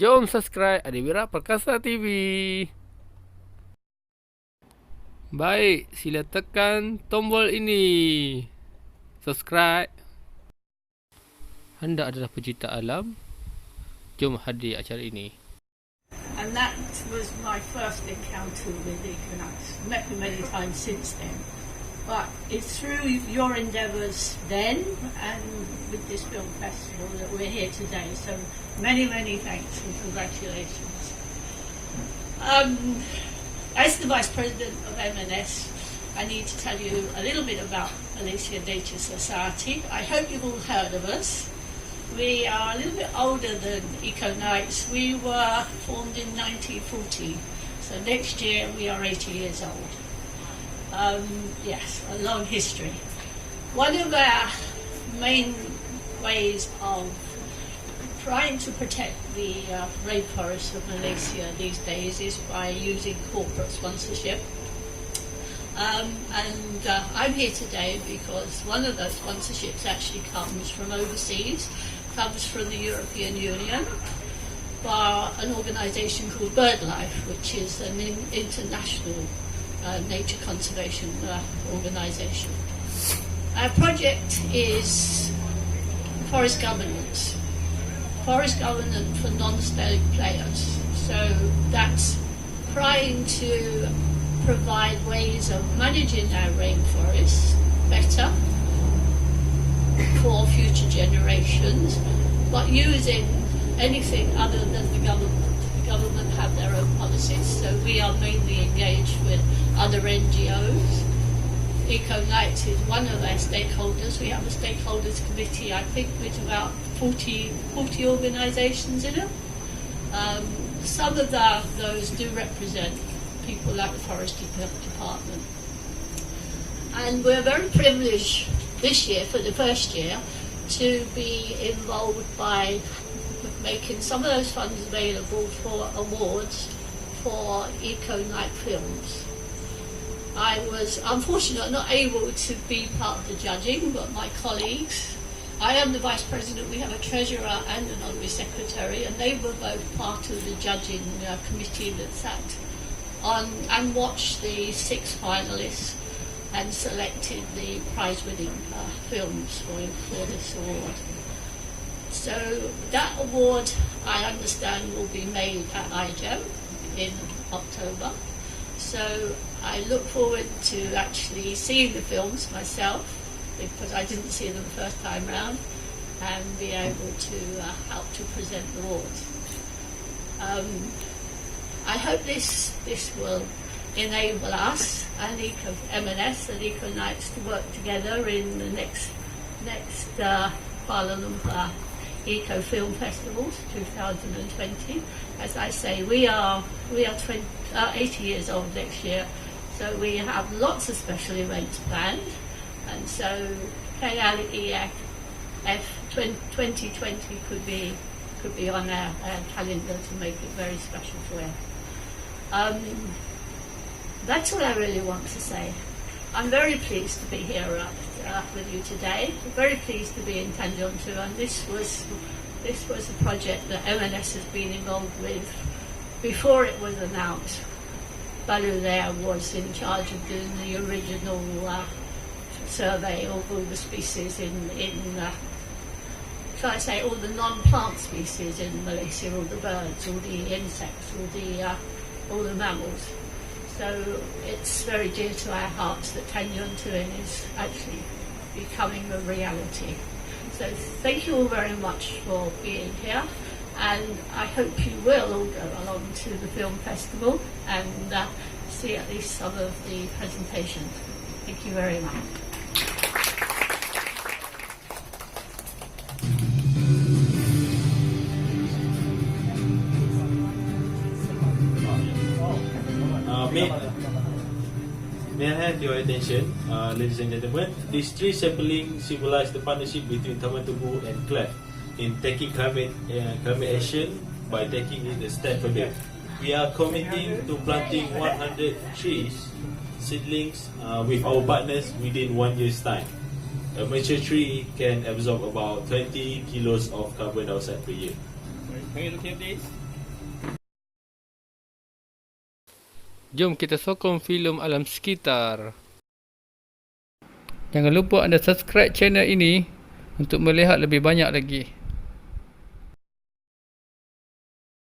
Jom subscribe Adiwira Perkasa TV. Baik, sila tekan tombol ini. Subscribe. Anda adalah pecinta alam. Jom hadir acara ini. And that was my first encounter with equinox. Met them many times since then. But it's through your endeavours then and with this film festival that we're here today. So many, many thanks and congratulations. As the Vice President of M&S, I need to tell you a little bit about Malaysia Nature Society. I hope you've all heard of us. We are a little bit older than Eco Nights. We were formed in 1940, so next year we are 80 years old. Yes, a long history. One of our main ways of trying to protect the rainforests of Malaysia these days is by using corporate sponsorship. I'm here today because one of those sponsorships actually comes from overseas, comes from the European Union, by an organisation called BirdLife, which is an international nature conservation organisation. Our project is forest governance for non-state players. So that's trying to provide ways of managing our rainforests better for future generations, but using anything other than the government. The government have their own policies, so we are mainly engaged with other NGOs. Eco Nights is one of our stakeholders. We have a stakeholders committee, I think, with about 40 organisations in it. Some of those do represent people like the Forestry Department. And we're very privileged this year, for the first year, to be involved by making some of those funds available for awards for Eco Night films. I was unfortunately not able to be part of the judging, but my colleagues, I am the Vice President, we have a Treasurer and an Honorary Secretary, and they were both part of the judging committee that sat on and watched the 6 finalists and selected the prize-winning films for this award. So that award, I understand, will be made at IGEM in October. So I look forward to actually seeing the films myself, because I didn't see them the first time round, and be able to help to present the awards. I hope this will enable us and M&S and Eco Nights to work together in the next Kuala Lumpur Eco Film Festivals 2020. As I say, we are 80 years old next year, so we have lots of special events planned, and so KLEF 2020 could be on our calendar to make it very special for you. That's all I really want to say. I'm very pleased to be here with you today. I'm very pleased to be in Tanjung too, and this was a project that M&S has been involved with before it was announced. Balu there was in charge of doing the original survey of all the species shall I say, all the non-plant species in Malaysia, all the birds, all the insects, all the mammals. So it's very dear to our hearts that Tanjung Tuin is actually becoming a reality. So thank you all very much for being here, and I hope you will all go along to the film festival and see at least some of the presentations. Thank you very much. May I have your attention, ladies and gentlemen? These 3 sampling symbolize the partnership between Taman Tugu and CLEF in taking climate action by taking it a step further. We are committing to planting 100 trees, seedlings, with our partners within 1 year's time. A mature tree can absorb about 20 kilos of carbon dioxide per year. Can you look at this? Jom kita sokong filem Alam Sekitar. Jangan lupa anda subscribe channel ini untuk melihat lebih banyak lagi.